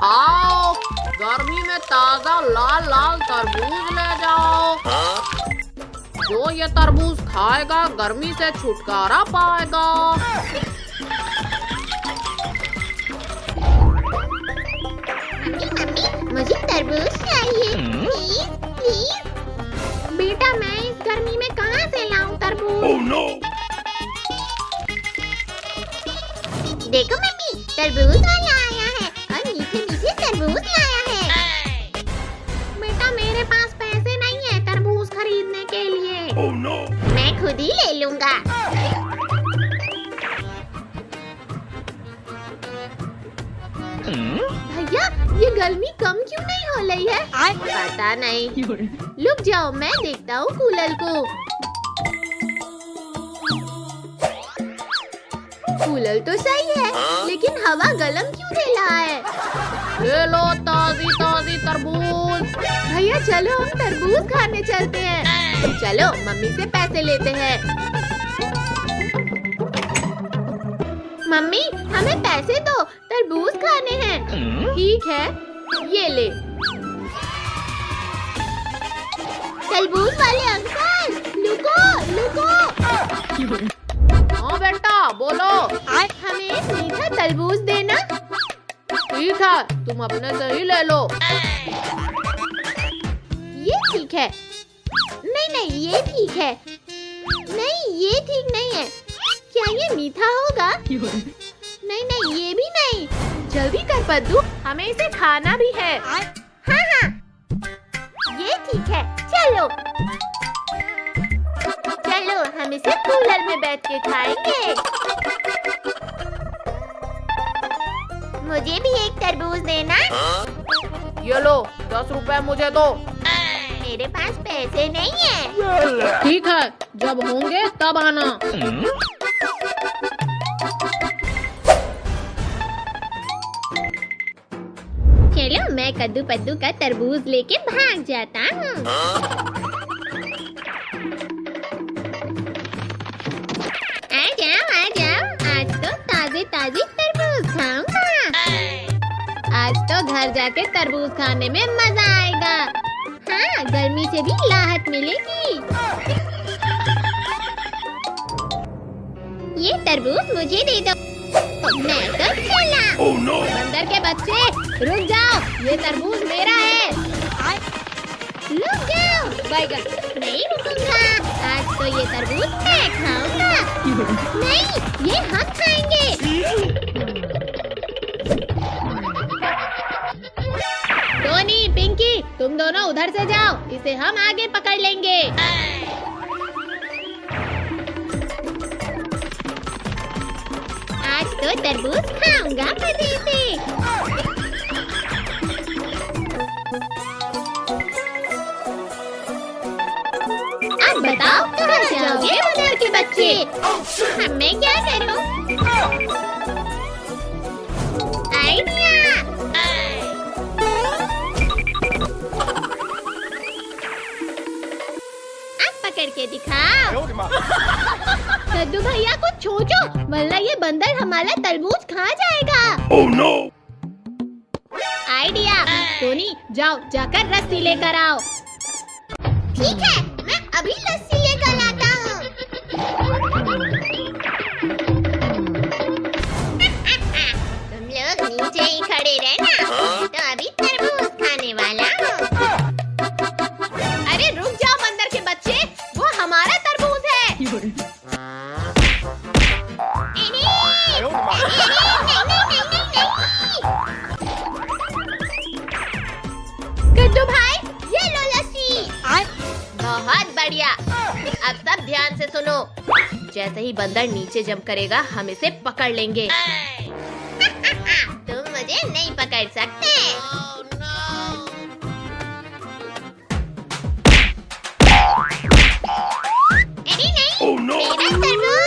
आओ, गर्मी में ताजा लाल लाल तरबूज ले जाओ। जो ये तरबूज खाएगा गर्मी से छुटकारा पाएगा। मुझे तरबूज चाहिए, प्लीज प्लीज। बेटा मैं इस गर्मी में कहाँ से लाऊं तरबूज? Oh no! देखो मम्मी, तरबूज वाला आया है और मीठे मीठे तरबूज लाया है। बेटा मेरे पास पैसे नहीं है तरबूज खरीदने के लिए। Oh no! मैं खुद ही ले लूंगा। भैया ये गर्मी कम क्यों नहीं हो रही है? पता नहीं, रुक जाओ मैं देखता हूँ कूलर को। कूलर तो सही है लेकिन हवा गर्म क्यों दे रहा है? ले लो ताजी ताजी तरबूज। भैया चलो हम तरबूज खाने चलते हैं। चलो मम्मी से पैसे लेते हैं। मम्मी हमें पैसे दो, तरबूज खाने हैं। ठीक है, ये ले। तरबूज वाले अंकल लुको लुको। हाँ बेटा बोलो। हमें एक मीठा तरबूज देना। ठीक है, तुम अपने से ही ले लो। ये ठीक है। नहीं नहीं ये ठीक है। नहीं ये ठीक नहीं है। क्या ये मीठा होगा? नहीं नहीं ये भी नहीं। जल्दी कर पद्दू, हमें इसे खाना भी है। हाँ हाँ ये ठीक है। चलो चलो हम इसे कूलर में बैठ के खाएंगे। मुझे भी एक तरबूज देना। ये लो 10 रुपए मुझे दो। मेरे पास पैसे नहीं है। ठीक है, जब होंगे तब आना। चलो मैं कद्दू पद्दू का तरबूज लेके भाग जाता हूँ। आ जाओ, आज तो ताजे ताजे तरबूज खाऊंगा। आज तो घर जाके तरबूज खाने में मजा आएगा। हाँ गर्मी से भी राहत मिलेगी। ये तरबूज मुझे दे दो। मैं तो चला। Oh no! बंदर के बच्चे रुक जाओ, ये तरबूज मेरा है। रुक जाओ। बैगन। नहीं रुकूंगा, आज तो ये तरबूज मैं खाऊंगा। नहीं ये हम खाएंगे। टोनी, पिंकी, तुम दोनों उधर से जाओ, इसे हम आगे पकड़ लेंगे। आज तो तरबूज खाऊंगा मजे से। अब बताओ कहाँ जाओगे बंदर के बच्चे? मैं क्या करूं? आइडिया। अब पकड़ के दिखाओ। कद्दू भैया को छोड़ो, वरना ये बंदर हमारा तरबूज खा जाएगा। Oh no! आइडिया। टोनी जाओ, जाकर रस्सी लेकर आओ। ठीक है, मैं अभी लस्सी लेकर आता हूँ। तुम लोग नीचे ही खड़े रहना, तो अभी तरबूज खाने वाला हूँ। अरे रुक जाओ बंदर के बच्चे, वो हमारा तरबूज है। कद्दू भाई ये लो लस्सी। बहुत बढ़िया। अब सब ध्यान से सुनो, जैसे ही बंदर नीचे जंप करेगा हम इसे पकड़ लेंगे। तुम मुझे नहीं पकड़ सकते। अरे नहीं, Oh no! मेरा तरबूज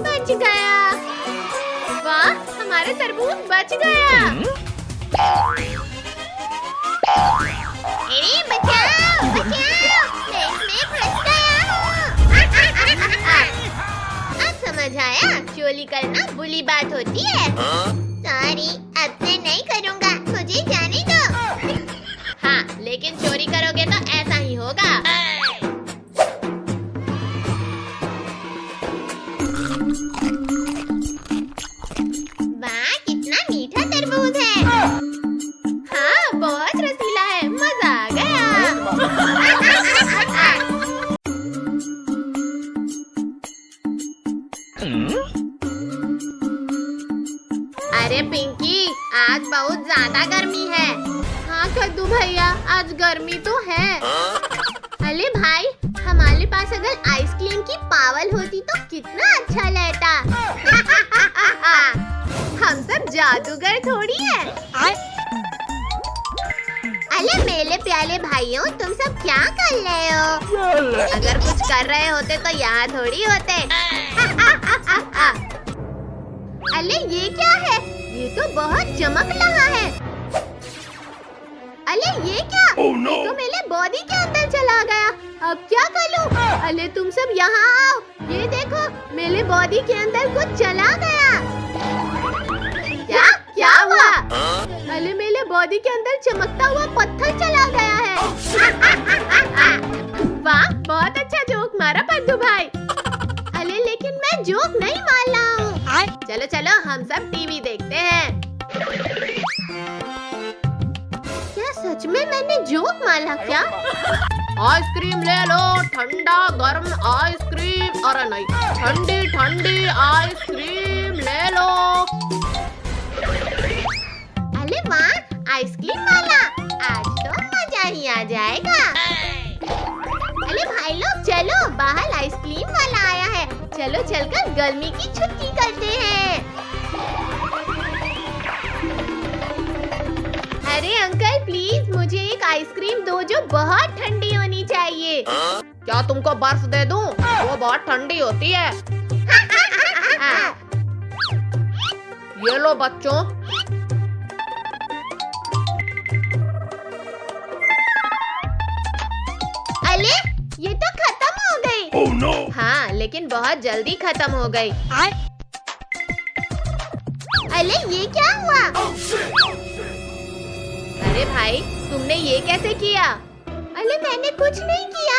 बच गया। वाह, हमारा तरबूज बच गया। अरे बचाओ बचाओ, मैं इसमें फंस गया हूँ। अब समझ समझ आया, चोरी करना बुरी बात होती है। सॉरी, अब से नहीं करूँगा, मुझे जाने दो। हाँ, लेकिन चोरी करोगे तो ऐसा ही होगा। वाह, कितना मीठा तरबूज है। हाँ, बहुत रसीला है, मजा आ गया। अरे पिंकी, आज बहुत ज्यादा गर्मी है। हाँ कद्दू भैया, आज गर्मी तो है। अरे भाई, हमारे पास अगर आइसक्रीम की पावल होती तो कितना अच्छा रहता। हम सब जादूगर थोड़ी है। अरे मेरे प्यारे भाइयों, तुम सब क्या कर रहे हो? अगर कुछ कर रहे होते तो यहाँ थोड़ी होते। अरे ये क्या है? ये तो बहुत चमक रहा है। अरे ये क्या? Oh, no. ये तो मेरे बॉडी के अंदर चला गया। अब क्या करूं? अरे तुम सब यहाँ आओ। ये देखो, मेरे बॉडी के अंदर कुछ चला गया। क्या? क्या हुआ? अरे मेरे बॉडी के अंदर चमकता हुआ पत्थर चला गया है। वाह, बहुत अच्छा जोक मारा पद्दू भाई। अरे लेकिन मैं जोक नहीं मार रहा हूँ। चलो चलो, हम सब टीवी देखते हैं। क्या सच में मैंने जोक मारा क्या? आइसक्रीम ले लो, ठंडा गर्म आइसक्रीम। अरे नहीं, ठंडी ठंडी आइसक्रीम ले लो। अरे वाह, आइसक्रीम वाला, आज तो मजा ही आ जाएगा। अरे भाई लोग, चलो, बाहर आइसक्रीम वाला आया है। चलो चलकर गर्मी की छुट्टी करते हैं। अरे अंकल, प्लीज मुझे एक आइसक्रीम दो जो बहुत ठंडी होनी चाहिए। क्या तुमको बर्फ दे दूं? वो बहुत ठंडी होती है। ये लो बच्चों। अरे ये तो खत्म हो गई। Oh no! हाँ, लेकिन बहुत जल्दी खत्म हो गई। अरे ये क्या हुआ? अरे भाई, तुमने ये कैसे किया? अरे मैंने कुछ नहीं किया।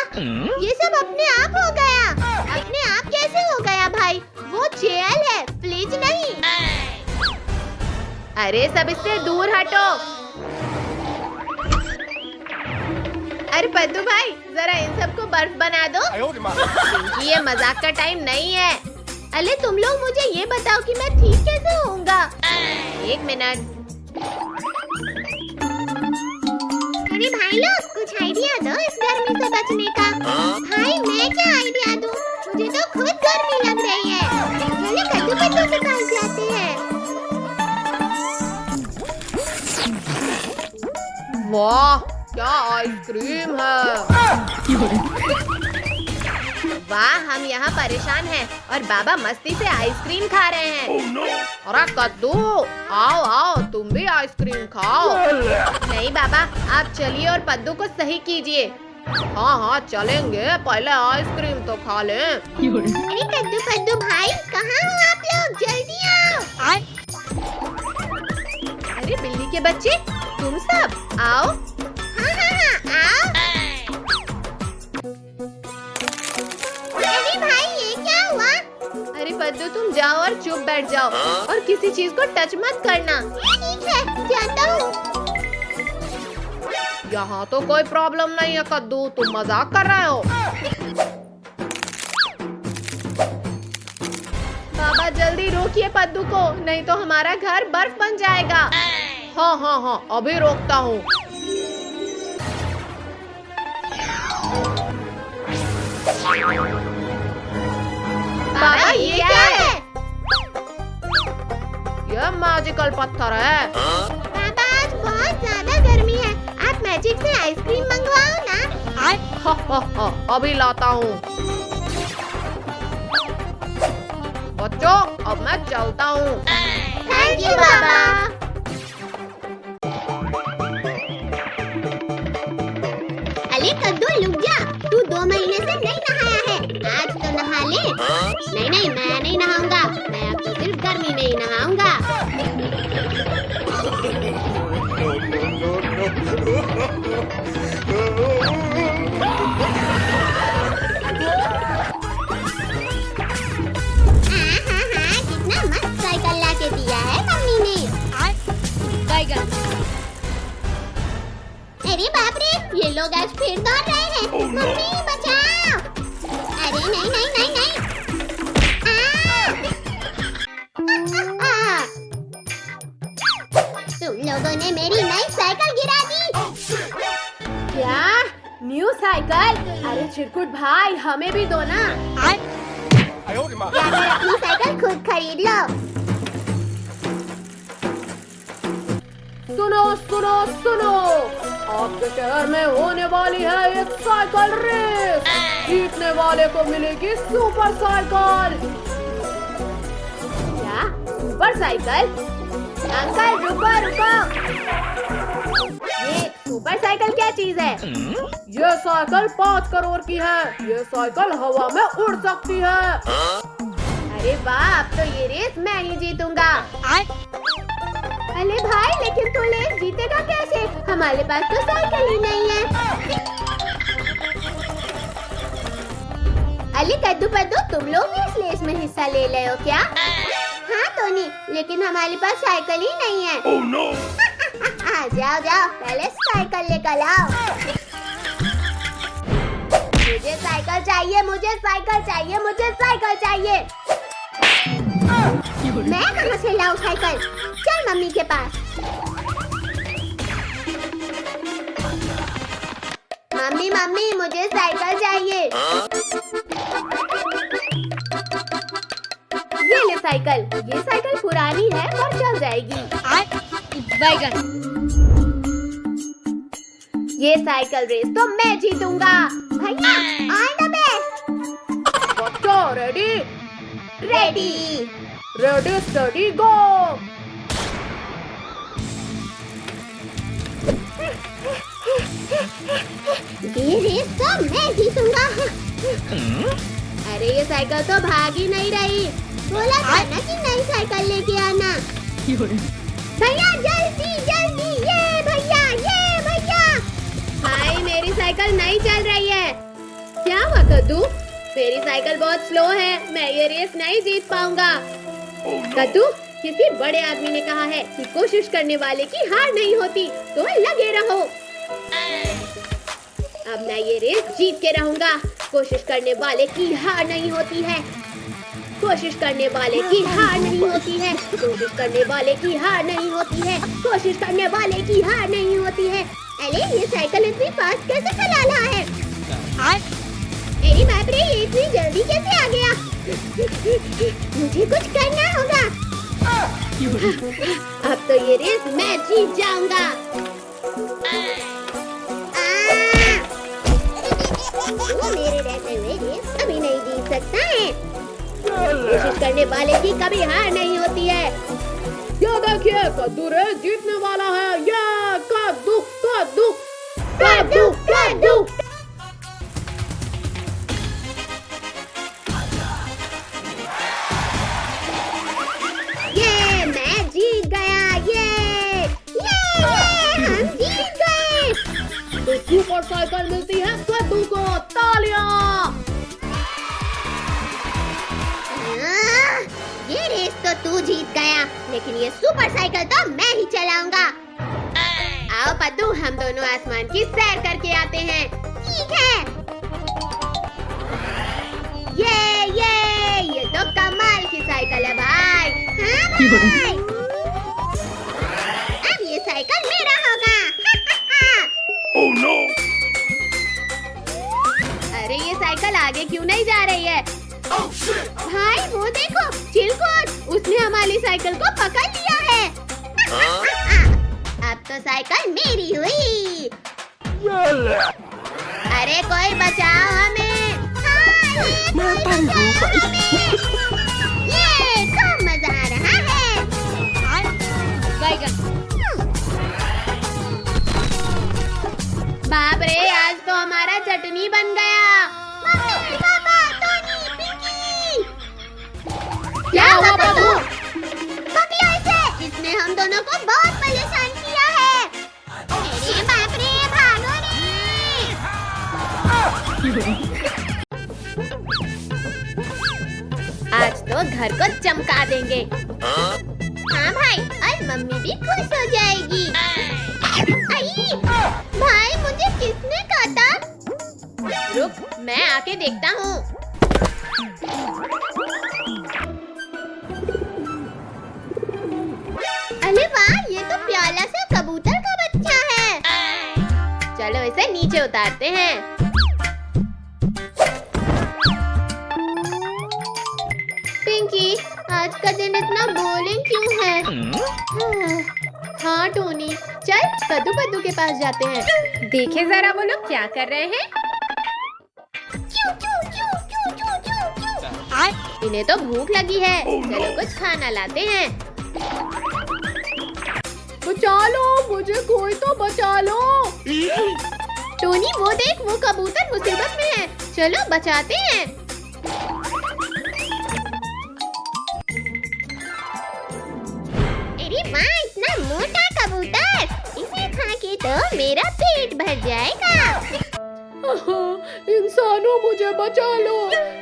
ये सब अपने आप हो गया। अपने आप कैसे हो गया भाई? वो जेल है, फ्रिज नहीं। अरे सब इससे दूर हटो। अरे पद्दू भाई, जरा इन सबको बर्फ बना दो। क्योंकि ये मजाक का टाइम नहीं है। अरे तुम लोग मुझे ये बताओ कि मैं ठीक कैसे होऊंगा? एक मिनट। अरे भाई लोग, कुछ आइडिया दो इस गर्मी से बचने का। भाई मैं क्या आइडिया दूं? मुझे तो खुद गर्मी लग रही है। चलो कद्दू कद्दू के पास जाते हैं। वाह, क्या आइसक्रीम है। वाह, हम यहाँ परेशान हैं और बाबा मस्ती से आइसक्रीम खा रहे हैं। Oh no! अरे कद्दू, आओ आओ, तुम भी आइसक्रीम खाओ। नहीं बाबा, आप चलिए और पद्दू को सही कीजिए। हाँ हाँ चलेंगे, पहले आइसक्रीम तो खा लें। अरे कद्दू कद्दू भाई, कहाँ हो आप लोग? जल्दी आओ। अरे बिल्ली के बच्चे, तुम सब आओ। हाँ हाँ हाँ, आओ। अरे भाई, ये क्या हुआ? अरे पद्दू, तुम जाओ और चुप बैठ जाओ और किसी चीज को टच मत करना। ठीक है, जाता हूँ। यहाँ तो कोई प्रॉब्लम नहीं है कद्दू, तुम मजाक कर रहे हो। बाबा जल्दी रोकिए पद्दू को, नहीं तो हमारा घर बर्फ बन जाएगा। हाँ हाँ हाँ, अभी रोकता हूँ। बाबा ये क्या है? ये मैजिकल पत्थर है। पापा, आज बहुत ज्यादा गर्मी है, आप मैजिक से आइसक्रीम मंगवाओ ना। हा हा हा, अभी लाता हूँ। बच्चों, अब मैं चलता हूँ। थैंक यू बाबा। अरे कद्दू, रुक जा, तू 2 महीने से नहीं नहाया है, आज तो नहा ले। नहीं नहीं, मैं नहीं नहाऊंगा। लोग आज फिर दौड़ रहे हैं। मम्मी बचाओ। अरे नहीं नहीं नहीं नहीं। तुम लोगों ने मेरी नई साइकिल गिरा दी। क्या? New cycle? अरे चिरकुट भाई, हमें भी दो ना। या फिर अपनी साइकिल खुद खरीद लो। सुनो सुनो सुनो, आपके शहर में होने वाली है एक साइकिल रेस। जीतने वाले को मिलेगी सुपर साइकिल। क्या? Super cycle? अंकल रुको रुको, ये सुपर साइकिल क्या चीज है? ये साइकिल 5 करोड़ की है। ये साइकिल हवा में उड़ सकती है। अरे वाह, अब तो ये रेस मैं ही जीतूंगा। अरे भाई, लेकिन तू रेस जीतेगा कैसे? हमारे पास तो साइकिल ही नहीं है। अली कद्दू पद्दू, तुम लोग भी इस रेस में हिस्सा ले रहे हो क्या? हाँ टोनी, लेकिन हमारे पास साइकिल ही नहीं है। Oh no! जाओ जाओ, पहले साइकिल लेकर आओ। मुझे साइकिल चाहिए, मुझे साइकिल चाहिए, मुझे साइकिल चाहिए। मैं कहाँ से लाऊं साइकिल? चल मम्मी के पास। मम्मी मम्मी, मुझे साइकिल चाहिए। ये ले साइकिल। ये साइकिल पुरानी है पर चल जाएगी। ये साइकिल रेस तो मैं जीतूंगा। भैया ऑल द बेस्ट। बच्चों रेडी? रेडी। रेडी स्टडी गो। ये रेस तो मैं जीतूंगा। अरे ये साइकिल तो भाग ही नहीं रही। बोला था ना कि नई साइकिल लेके आना। भैया जल्दी जल्दी, ये भैया ये भैया। भाई, मेरी साइकिल नहीं चल रही है। क्या हुआ कद्दू? मेरी साइकिल बहुत स्लो है, मैं ये रेस नहीं जीत पाऊंगा। कद्दू, किसी बड़े आदमी ने कहा है कि कोशिश करने वाले की हार नहीं होती, तो लगे रहो। अब मैं ये रेस जीत के रहूंगा। कोशिश करने वाले की हार नहीं होती है। कोशिश करने वाले की हार नहीं होती है। कोशिश करने वाले की हार नहीं होती है। कोशिश करने वाले की हार नहीं होती है। अरे ये साइकिल इतनी फास्ट कैसे चला रहा है? अरे बाप रे, ये इतनी जल्दी कैसे आ गया? मुझे कुछ करना होगा। अब तो ये रेस मैं जीत जाऊंगा। वो मेरे रहते हुए रेस कभी नहीं जीत सकता है। कोशिश करने वाले की कभी हार नहीं होती है। ये देखिए, कद्दू रेस जीतने वाला है। ये कद्दू कद्दू कद्दू कद्दू। ये मैं जीत गया। ये हम जीत गए। तो सुपर साइकिल मिलती है कद्दू को। तालियां। ये रेस तो तू जीत गया, लेकिन ये सुपर साइकिल तो मैं ही चलाऊंगा। आओ पद्दू, हम दोनों आसमान की सैर करके आते हैं। ठीक है। ये तो कमाल की साइकिल है भाई। हाँ भाई। अब ये साइकिल मेरा होगा। Oh no! अरे ये साइकिल आगे क्यों नहीं जा रही है? Oh shit! भाई वो देखो, चिलकुट, उसने हमारी साइकिल को पकड़ लिया है। अब तो साइकिल मेरी हुई। अरे कोई बचाओ हमें। ये खूब मजा आ रहा है। बाप रे, आज तो हमारा चटनी बन गया। मम्मी, पापा, टोनी, पिंकी। क्या हुआ पप्पू? पकड़ो इसे। इसने हम दोनों को बहुत परेशान किया है। अरे बाप रे, भागो रे। आज तो घर को चमका देंगे। हाँ भाई, और मम्मी भी खुश हो जाएगी। आई, भाई मुझे किसने मैं आके देखता हूँ। अरे वाह, ये तो प्याला सा कबूतर का बच्चा है। चलो इसे नीचे उतारते हैं। पिंकी, आज का दिन इतना बोरिंग क्यों है? हाँ टोनी, चल कद्दू पद्दू के पास जाते हैं। देखे जरा वो लोग क्या कर रहे हैं। इन्हें तो भूख लगी है, चलो कुछ खाना लाते हैं। बचा लो मुझे, कोई तो बचा लो। टोनी वो देख, वो कबूतर मुसीबत में है, चलो बचाते हैं। अरे वाह, इतना मोटा कबूतर, इसे खा के तो मेरा पेट भर जाएगा। इंसानों मुझे बचा लो,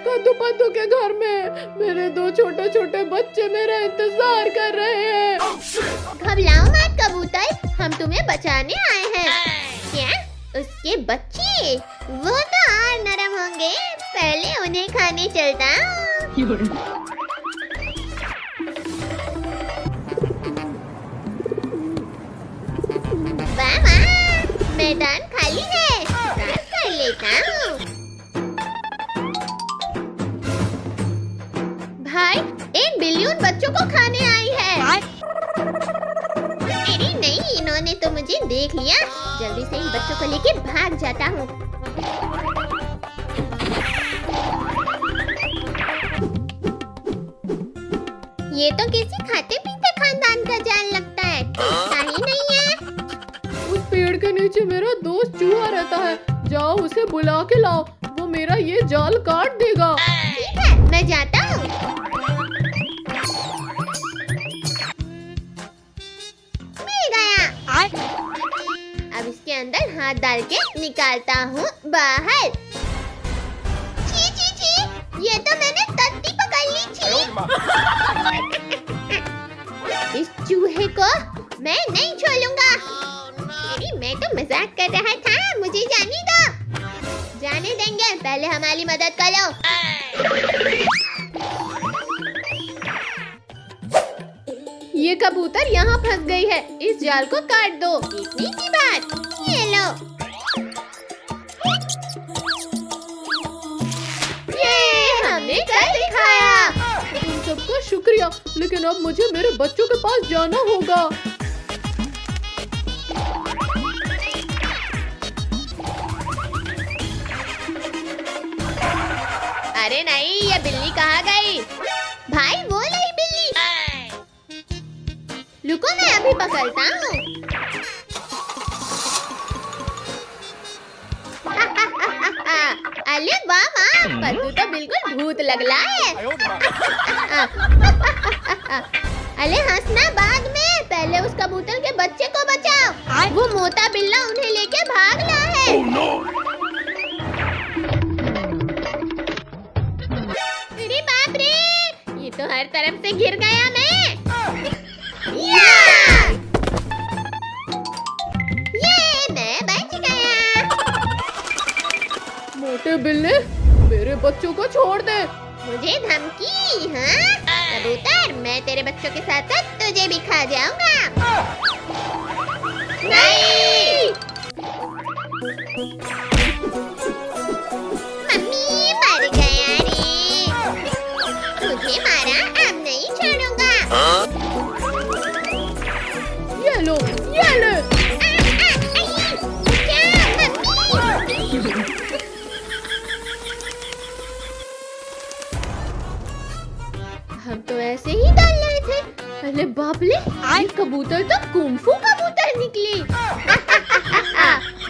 कद्दू पद्दू के घर में मेरे 2 छोटे छोटे बच्चे मेरा इंतजार कर रहे हैं। घबराओ मत कबूतर, हम तुम्हें बचाने आए हैं। क्या उसके बच्चे? वो तो और नरम होंगे, पहले उन्हें खाने चलता हूँ। वाह वाह, मैदान खाली है, साफ कर लेता हूँ। भाई, एक बिल्ली उन बच्चों को खाने आई है। अरे नहीं, इन्होंने तो मुझे देख लिया, जल्दी से इन बच्चों को लेके भाग जाता हूँ। ये तो किसी खाते पीते खानदान का जाल लगता है, टूटता ही नहीं है। उस पेड़ के नीचे मेरा दोस्त चूहा रहता है, जाओ उसे बुला के लाओ, वो मेरा ये जाल काट देगा। ठीक है, मैं जाता हूँ। मिल गया। अब इसके अंदर हाथ डाल के निकालता हूँ बाहर। छी छी छी, ये तो मैंने तत्ती पकड़ ली छी। इस चूहे को मैं नहीं छोड़ूंगा। अरे मैं तो मजाक कर रहा था, मुझे जाने दो। जाने देंगे, पहले हमारी मदद करो। ये कबूतर यहाँ फंस गई है, इस जाल को काट दो। इतनी सी बात, ये लो। ये हमने कर दिखाया। तुम सबका शुक्रिया, लेकिन अब मुझे मेरे बच्चों के पास जाना होगा। अरे नहीं, ये बिल्ली कहाँ गई? भाई वो रही बिल्ली। रुको, मैं अभी पकड़ता हूँ। अरे वाह वाह, पद्दू तो बिल्कुल भूत लग रहा है। अरे हंसना बाद में, पहले उस कबूतर के बच्चे को बचाओ। वो मोटा बिल्ला उन्हें लेके भाग रहा है। Oh no! अरे बाप रे, ये तो हर तरफ से गिर गया मैं। ये मैं बच गया। मोटे बिल्ले, मेरे बच्चों को छोड़ दे। मुझे धमकी? हाँ कबूतर, मैं तेरे बच्चों के साथ साथ तुझे भी खा जाऊंगा। नहीं, मम्मी मर गया रे। तुझे मारा, अब नहीं छोड़ूंगा। ये लो, ये ले। हम तो ऐसे ही डाल रहे थे। अरे बाप रे, ये कबूतर तो कुंफू कबूतर निकली।